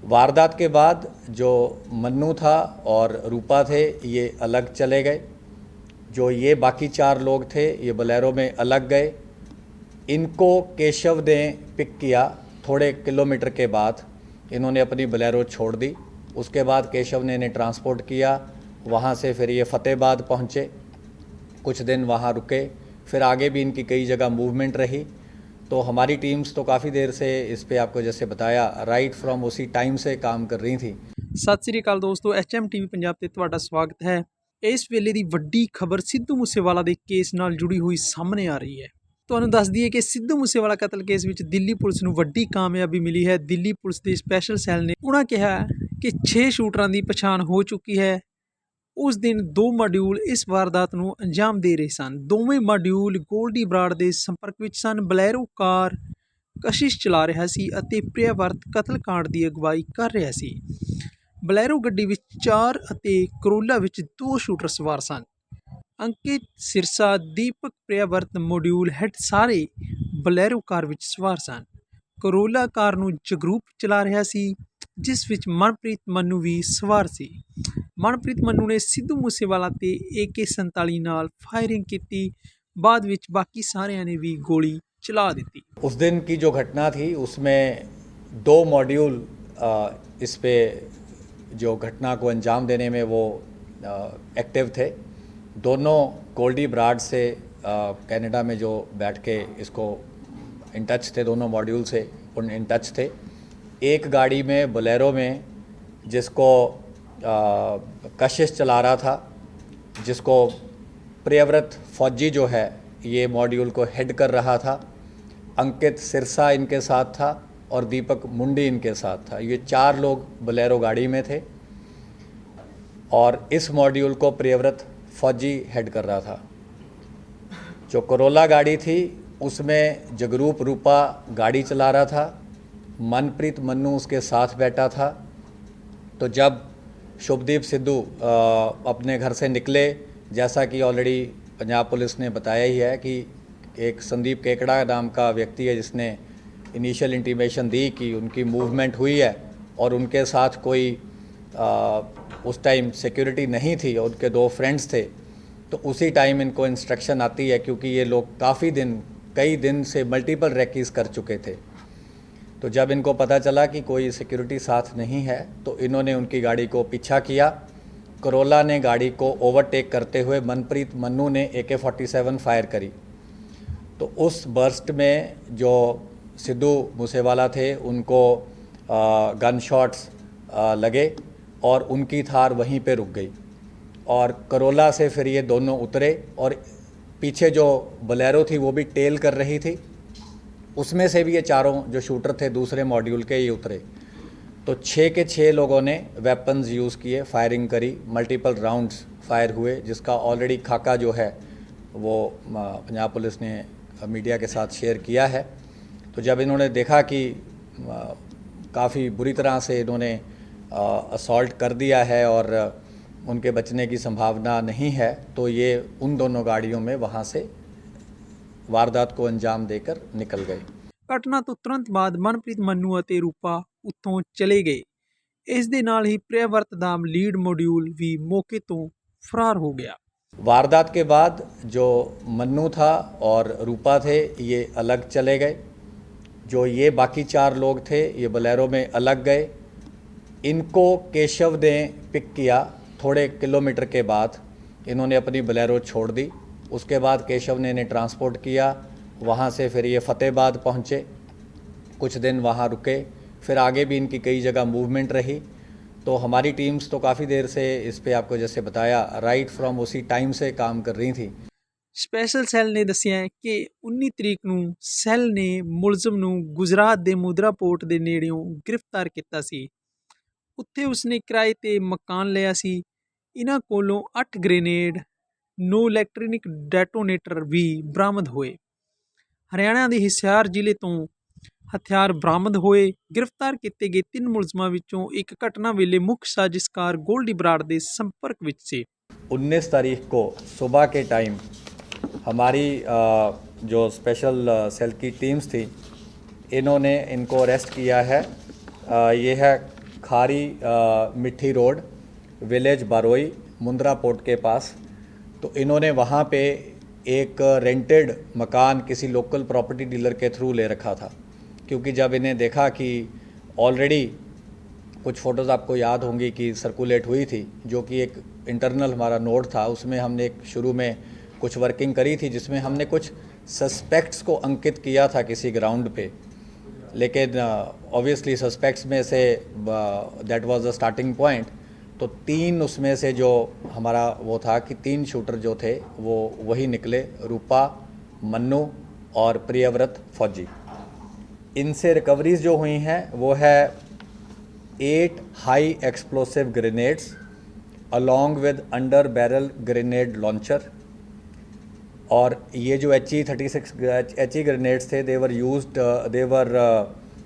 वारदात के बाद जो मन्नू था और रूपा थे ये अलग चले गए। जो ये बाकी 4 लोग थे ये बोलेरो में अलग गए। इनको केशव ने पिक किया। थोड़े किलोमीटर के बाद इन्होंने अपनी बोलेरो छोड़ दी। उसके बाद केशव ने इन्हें ट्रांसपोर्ट किया। वहाँ से फिर ये फतेहाबाद पहुँचे, कुछ दिन वहाँ रुके, फिर आगे भी इनकी कई जगह मूवमेंट रही। तो हमारी टीम्स तो काफ़ी देर से इस पे आपको जैसे बताया राइट फ्रॉम उसी टाइम से काम कर रही थी। सत श्री अकाल दोस्तों, HM TV पंजाब ते तुहाडा स्वागत है। इस वेले दी वड्डी खबर सिद्धू मूसेवाला दे केस नाल जुड़ी हुई सामने आ रही है। ਤੁਹਾਨੂੰ ਦੱਸ ਦਈਏ ਕਿ ਸਿੱਧੂ ਮੂਸੇਵਾਲਾ ਕਤਲ ਕੇਸ ਵਿੱਚ ਦਿੱਲੀ ਪੁਲਿਸ ਨੂੰ ਵੱਡੀ ਕਾਮਯਾਬੀ ਮਿਲੀ ਹੈ। ਦਿੱਲੀ ਪੁਲਿਸ ਦੇ ਸਪੈਸ਼ਲ ਸੈੱਲ ਨੇ ਉਹਨਾਂ ਕਿਹਾ ਕਿ 6 ਸ਼ੂਟਰਾਂ ਦੀ ਪਛਾਣ ਹੋ ਚੁੱਕੀ ਹੈ। ਉਸ ਦਿਨ 2 ਮਾਡਿਊਲ ਇਸ ਵਾਰਦਾਤ ਨੂੰ ਅੰਜਾਮ ਦੇ ਰਹੇ ਸਨ। ਦੋਵੇਂ ਮਾਡਿਊਲ ਗੋਲਡੀ ਬਰਾੜ ਦੇ ਸੰਪਰਕ ਵਿੱਚ ਸਨ। ਬਲੈਰੋ ਕਾਰ ਕਸ਼ਿਸ਼ ਚਲਾ ਰਿਹਾ ਸੀ ਅਤੇ ਪ੍ਰਿਆਵਰਤ ਕਤਲकांड ਦੀ ਅਗਵਾਈ ਕਰ ਰਿਹਾ ਸੀ। ਬਲੈਰੋ ਗੱਡੀ ਵਿੱਚ 4 ਅਤੇ ਕਰੋਲਾ ਵਿੱਚ 2 ਸ਼ੂਟਰ ਸਵਾਰ ਸਨ। ਅੰਕਿਤ, ਸਿਰਸਾ, ਦੀਪਕ, ਪ੍ਰਿਆਵਰਤ, ਮੋਡਿਊਲ ਹੈਡ ਸਾਰੇ ਬਲੈਰੋ ਕਾਰ ਵਿੱਚ ਸਵਾਰ ਸਨ। ਕਰੋਲਾ ਕਾਰ ਨੂੰ ਜਗਰੂਪ ਚਲਾ ਰਿਹਾ ਸੀ ਜਿਸ ਵਿੱਚ ਮਨਪ੍ਰੀਤ ਮੰਨੂ ਵੀ ਸਵਾਰ ਸੀ। ਮਨਪ੍ਰੀਤ ਮੰਨੂ ਨੇ ਸਿੱਧੂ ਮੂਸੇਵਾਲਾ ਤੇ AK-47 ਨਾਲ फायरिंग की। बाद विच बाकी सारिਆਂ ने भी गोली चला दी। उस दिन की जो घटना थी उसमें 2 मॉड्यूल इस पे जो घटना को अंजाम देने में वो एक्टिव थे। दोनों गोल्डी ब्राड से कनाडा में जो बैठ के इसको इन टच थे, दोनों मॉड्यूल से उन इन टच थे। एक गाड़ी में बोलेरो में जिसको कशिश चला रहा था, जिसको प्रियव्रत फौजी जो है ये मॉड्यूल को हेड कर रहा था। अंकित सिरसा इनके साथ था और दीपक मुंडी इनके साथ था। ये 4 लोग बोलेरो गाड़ी में थे और इस मॉड्यूल को प्रियव्रत फौजी हेड कर रहा था। जो करोला गाड़ी थी उसमें जगरूप रूपा गाड़ी चला रहा था। मनप्रीत मन्नू उसके साथ बैठा था। तो जब शुभदीप सिद्धू अपने घर से निकले, जैसा कि ऑलरेडी पंजाब पुलिस ने बताया ही है कि एक संदीप केकड़ा नाम का व्यक्ति है जिसने इनिशियल इंटीमेशन दी कि उनकी मूवमेंट हुई है और उनके साथ कोई उस टाइम सिक्योरिटी नहीं थी और उनके 2 फ्रेंड्स थे। तो उसी टाइम इनको इंस्ट्रक्शन आती है, क्योंकि ये लोग कई दिन से मल्टीपल रेकीज़ कर चुके थे। तो जब इनको पता चला कि कोई सिक्योरिटी साथ नहीं है तो इन्होंने उनकी गाड़ी को पीछा किया। करोला ने गाड़ी को ओवरटेक करते हुए मनप्रीत मन्नू ने AK-47 फायर करी। तो उस बर्स्ट में जो सिद्धू मूसेवाला थे उनको गन शॉट्स लगे और उनकी थार वहीं पे रुक गई। और करोला से फिर ये दोनों उतरे और पीछे जो बोलेरो थी वो भी टेल कर रही थी, उसमें से भी ये 4 जो शूटर थे दूसरे मॉड्यूल के ये उतरे। तो 6 के 6 लोगों ने वेपन्स यूज़ किए, फायरिंग करी, मल्टीपल राउंड्स फायर हुए, जिसका ऑलरेडी खाका जो है वो पंजाब पुलिस ने मीडिया के साथ शेयर किया है। तो जब इन्होंने देखा कि काफ़ी बुरी तरह से इन्होंने असॉल्ट कर दिया है और उनके बचने की संभावना नहीं है, तो ये उन दोनों गाड़ियों में वहाँ से वारदात को अंजाम देकर निकल गए। ਘਟਨਾ ਤੋਂ ਤੁਰੰਤ ਬਾਅਦ ਮਨਪ੍ਰੀਤ ਮੰਨੂ ਅਤੇ ਰੂਪਾ ਉੱਥੋਂ ਚਲੇ ਗਏ। ਇਸ ਦੇ ਨਾਲ ਹੀ ਪ੍ਰਿਆਵਰਤ ਦਾ ਲੀਡ ਮੋਡਿਊਲ ਵੀ ਮੌਕੇ ਤੋਂ ਫਰਾਰ ਹੋ ਗਿਆ। वारदात के बाद जो मन्नू था और रूपा थे ये अलग चले गए। जो ये बाकी 4 लोग थे ये बोलेरो में अलग गए। इनको केशव ने पिक किया। थोड़े किलोमीटर के बाद इन्होंने अपनी बोलेरो छोड़ दी। उसके बाद केशव ने इन्हें ट्रांसपोर्ट किया। वहाँ से फिर ये फतेहाबाद पहुँचे, कुछ दिन वहाँ रुके, फिर आगे भी इनकी कई जगह मूवमेंट रही। तो हमारी टीम्स तो काफ़ी देर से इस पे आपको जैसे बताया राइट फ्रॉम उसी टाइम से काम कर रही थी। ਸਪੈਸ਼ਲ ਸੈੱਲ ਨੇ ਦੱਸਿਆ ਕਿ 19 ਤਰੀਕ ਨੂੰ ਸੈੱਲ ਨੇ ਮੁਲਜ਼ਮ ਨੂੰ ਗੁਜਰਾਤ ਦੇ ਮੁੰਦਰਾ ਪੋਰਟ ਦੇ ਨੇੜਿਓਂ ਗ੍ਰਿਫਤਾਰ ਕੀਤਾ ਸੀ। ਉੱਥੇ ਉਸਨੇ ਕਿਰਾਏ ਤੇ ਮਕਾਨ ਲਿਆ ਸੀ। ਇਹਨਾਂ ਕੋਲੋਂ 8 ਗ੍ਰੇਨੇਡ, 9 ਇਲੈਕਟ੍ਰੋਨਿਕ ਡੈਟੋਨੇਟਰ ਵੀ ਬਰਾਮਦ ਹੋਏ। ਹਰਿਆਣਾ ਦੇ ਹਿਸਾਰ ਜ਼ਿਲ੍ਹੇ ਤੋਂ ਹਥਿਆਰ ਬਰਾਮਦ ਹੋਏ। गिरफ्तार किए गए 3 मुलजमान विचों एक घटना वेले मुख्य साजिशकार गोल्डी बराड़ के संपर्क विच से। 19 तारीख को सुबह के टाइम हमारी जो स्पेशल सेल की टीम्स थी इन्होंने इनको अरेस्ट किया है। ये है खारी मिट्टी रोड, विलेज बारोई, मुंद्रा पोर्ट के पास। तो इन्होंने वहाँ पे एक रेंटेड मकान किसी लोकल प्रॉपर्टी डीलर के थ्रू ले रखा था, क्योंकि जब इन्हें देखा कि ऑलरेडी कुछ फ़ोटोज़ आपको याद होंगी कि सर्कुलेट हुई थी, जो कि एक इंटरनल हमारा नोट था, उसमें हमने एक शुरू में कुछ वर्किंग करी थी जिसमें हमने कुछ सस्पेक्ट्स को अंकित किया था किसी ग्राउंड पे। लेकिन ऑब्वियसली सस्पेक्ट्स में say that was the starting point. तो 3 उसमें से जो हमारा वो था कि 3 शूटर जो थे वो वही निकले, रूपा, मन्नू और प्रियव्रत फौजी। इनसे रिकवरीज जो हुई हैं वो है 8 high explosive grenades along with under barrel grenade launcher. और ये जो HE ग्रेनेड्स थे, they were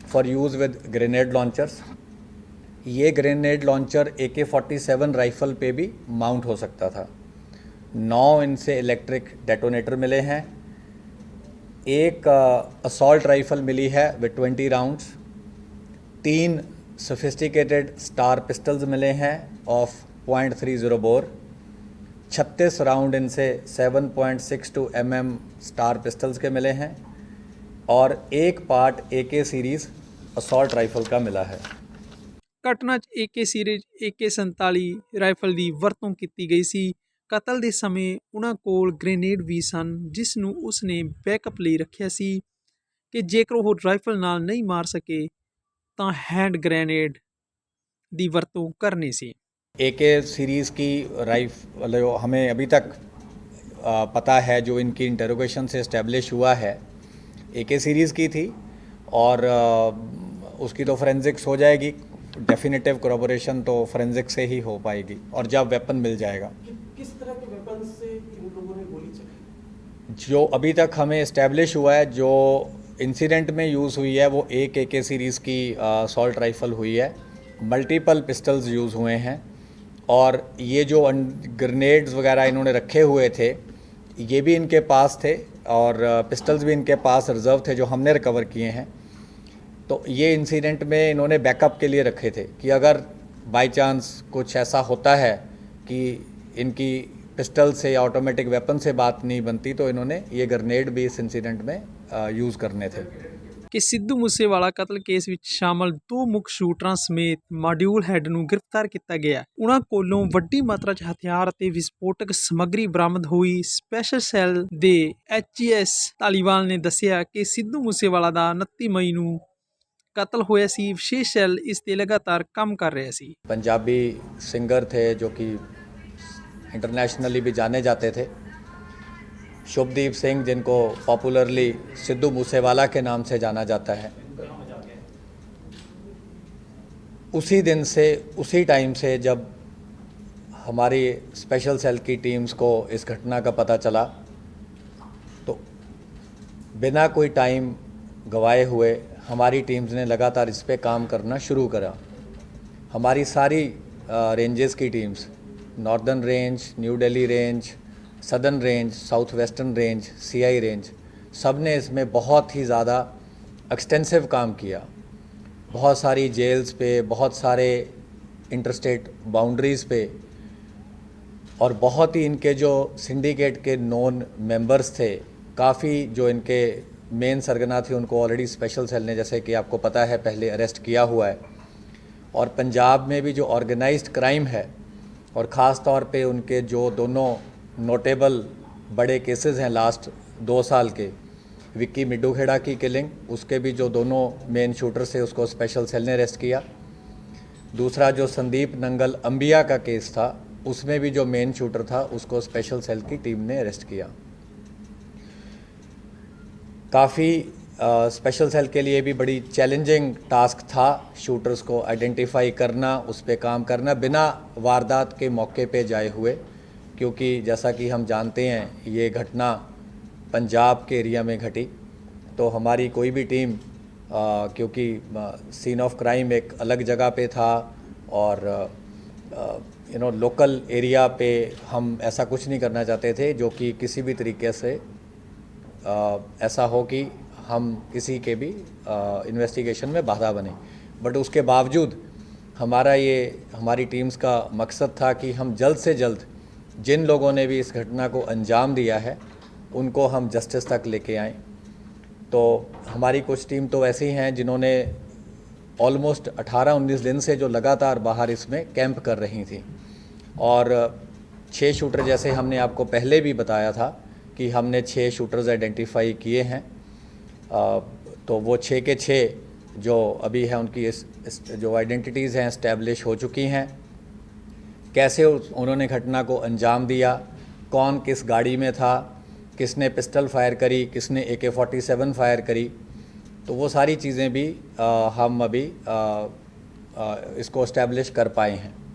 for use with grenade launchers. ये ग्रेनेड लॉन्चर AK-47 राइफ़ल पे भी माउंट हो सकता था। 9 इनसे इलेक्ट्रिक डेटोनेटर मिले हैं। एक असॉल्ट राइफ़ल मिली है with 20 rounds. 3 sophisticated star pistols मिले हैं ऑफ .30 बोर। 36 राउंड इनसे 7.62 mm स्टार पिस्टल्स के मिले हैं और एक part AK series assault rifle का मिला है। ਘਟਨਾ 'ਚ AK ਸੀਰੀਜ਼ AK-47 ਰਾਈਫਲ ਦੀ ਵਰਤੋਂ ਕੀਤੀ ਗਈ ਸੀ। ਕਤਲ ਦੇ ਸਮੇਂ ਉਹਨਾਂ ਕੋਲ ਗ੍ਰੇਨੇਡ ਵੀ ਸਨ, ਜਿਸ ਨੂੰ ਉਸਨੇ ਬੈਕਅਪ ਲਈ ਰੱਖਿਆ ਸੀ ਕਿ ਜੇਕਰ ਉਹ ਰਾਈਫਲ ਨਾਲ ਨਹੀਂ ਮਾਰ ਸਕੇ ਤਾਂ हैंड ग्रेनेड ਦੀ ਵਰਤੋਂ ਕਰਨੀ ਸੀ। AK सीरीज़ की राइफल हमें अभी तक पता है, जो इनकी इंटरोगेशन से इस्टेब्लिश हुआ है, AK सीरीज़ की थी। और उसकी तो फोरेंसिक्स हो जाएगी, डेफिनेटिव कोरोबोरेशन तो फोरेंसिक से ही हो पाएगी और जब वेपन मिल जाएगा। किस तरह के वेपन से इन लोगों ने गोली चलाई? जो अभी तक हमें इस्टेब्लिश हुआ है, जो इंसिडेंट में यूज़ हुई है, वो एक AK सीरीज़ की असॉल्ट राइफ़ल हुई है। मल्टीपल पिस्टल्स यूज़ हुए हैं और ये जो ग्रेनेड्स वगैरह इन्होंने रखे हुए थे, ये भी इनके पास थे और पिस्टल्स भी इनके पास रिज़र्व थे जो हमने रिकवर किए हैं। तो ये इंसिडेंट में इन्होंने बैकअप के लिए रखे थे कि अगर बाय चांस कुछ ऐसा होता है कि इनकी पिस्टल से या ऑटोमेटिक वेपन से बात नहीं बनती, तो इन्होंने ये ग्रेनेड भी इस इंसिडेंट में यूज़ करने थे। ਕਿ ਸਿੱਧੂ ਮੂਸੇਵਾਲਾ ਕਤਲ ਕੇਸ ਵਿੱਚ ਸ਼ਾਮਲ 2 ਮੁੱਖ ਸ਼ੂਟਰਾਂ ਸਮੇਤ ਮਾਡਿਊਲ ਹੈਡ ਨੂੰ ਗ੍ਰਿਫਤਾਰ ਕੀਤਾ ਗਿਆ। ਉਹਨਾਂ ਕੋਲੋਂ ਵੱਡੀ ਮਾਤਰਾ 'ਚ ਹਥਿਆਰ ਅਤੇ ਵਿਸਫੋਟਕ ਸਮੱਗਰੀ ਬਰਾਮਦ ਹੋਈ। ਸਪੈਸ਼ਲ ਸੈੱਲ ਦੇ HES ਧਾਲੀਵਾਲ ਨੇ ਦੱਸਿਆ ਕਿ ਸਿੱਧੂ ਮੂਸੇਵਾਲਾ ਦਾ 29 ਮਈ ਨੂੰ ਕਤਲ ਹੋਇਆ ਸੀ। ਵਿਸ਼ੇਸ਼ ਸੈੱਲ ਇਸ ਤੇ ਲਗਾਤਾਰ ਕੰਮ ਕਰ ਰਿਹਾ ਸੀ। पंजाबी सिंगर थे जो कि इंटरनेशनली भी जाने जाते थे, शुभदीप सिंह, जिनको पॉपुलरली सिद्धू मूसेवाला के नाम से जाना जाता है। उसी दिन से, उसी टाइम से जब हमारी स्पेशल सेल की टीम्स को इस घटना का पता चला, तो बिना कोई टाइम गवाए हुए हमारी टीम्स ने लगातार इस पे काम करना शुरू करा। हमारी सारी रेंजेस की teams, northern range, new Delhi range, southern range, south western range, CI range, सब ने इसमें बहुत ही ज़्यादा एक्सटेंसिव काम किया। बहुत सारी जेल्स पे, बहुत सारे इंटरस्टेट बाउंड्रीज़ पे, और बहुत ही इनके जो सिंडिकेट के नॉन मेंबर्स थे, काफ़ी जो इनके मेन सरगना थे, उनको ऑलरेडी स्पेशल सेल ने, जैसे कि आपको पता है, पहले अरेस्ट किया हुआ है। और पंजाब में भी जो ऑर्गेनाइज्ड क्राइम है, और ख़ास तौर पे उनके जो दोनों नोटेबल बड़े केसेस हैं लास्ट 2 साल के, विक्की मिड्डूखेड़ा की किलिंग, उसके भी जो दोनों मेन शूटर्स थे उसको स्पेशल सेल ने अरेस्ट किया। दूसरा जो संदीप नंगल अंबिया का केस था, उसमें भी जो मेन शूटर था उसको स्पेशल सेल की टीम ने अरेस्ट किया। काफ़ी स्पेशल सेल के लिए भी बड़ी चैलेंजिंग टास्क था शूटर्स को आइडेंटिफाई करना, उस पर काम करना बिना वारदात के मौके पे जाए हुए, क्योंकि जैसा कि हम जानते हैं ये घटना पंजाब के एरिया में घटी। तो हमारी कोई भी टीम, क्योंकि सीन ऑफ क्राइम एक अलग जगह पे था और लोकल एरिया पे हम ऐसा कुछ नहीं करना चाहते थे जो कि किसी भी तरीके से ऐसा हो कि हम किसी के भी इन्वेस्टिगेशन में बाधा बने। बट उसके बावजूद हमारी टीम्स का मकसद था कि हम जल्द से जल्द जिन लोगों ने भी इस घटना को अंजाम दिया है उनको हम जस्टिस तक लेके आएँ। तो हमारी कुछ टीम तो ऐसी हैं जिन्होंने ऑलमोस्ट 18-19 दिन से जो लगातार बाहर इसमें कैंप कर रही थी, और 6 शूटर, जैसे हमने आपको पहले भी बताया था कि हमने 6 शूटर्स आइडेंटिफाई किए हैं। तो वो 6 के 6 जो अभी हैं उनकी जो आइडेंटिटीज़ हैं इस्टेब्लिश हो चुकी हैं। कैसे उन्होंने घटना को अंजाम दिया, कौन किस गाड़ी में था, किसने पिस्टल फायर करी, किसने AK-47 फायर करी, तो वो सारी चीज़ें भी हम अभी इसको इस्टेब्लिश कर पाए हैं।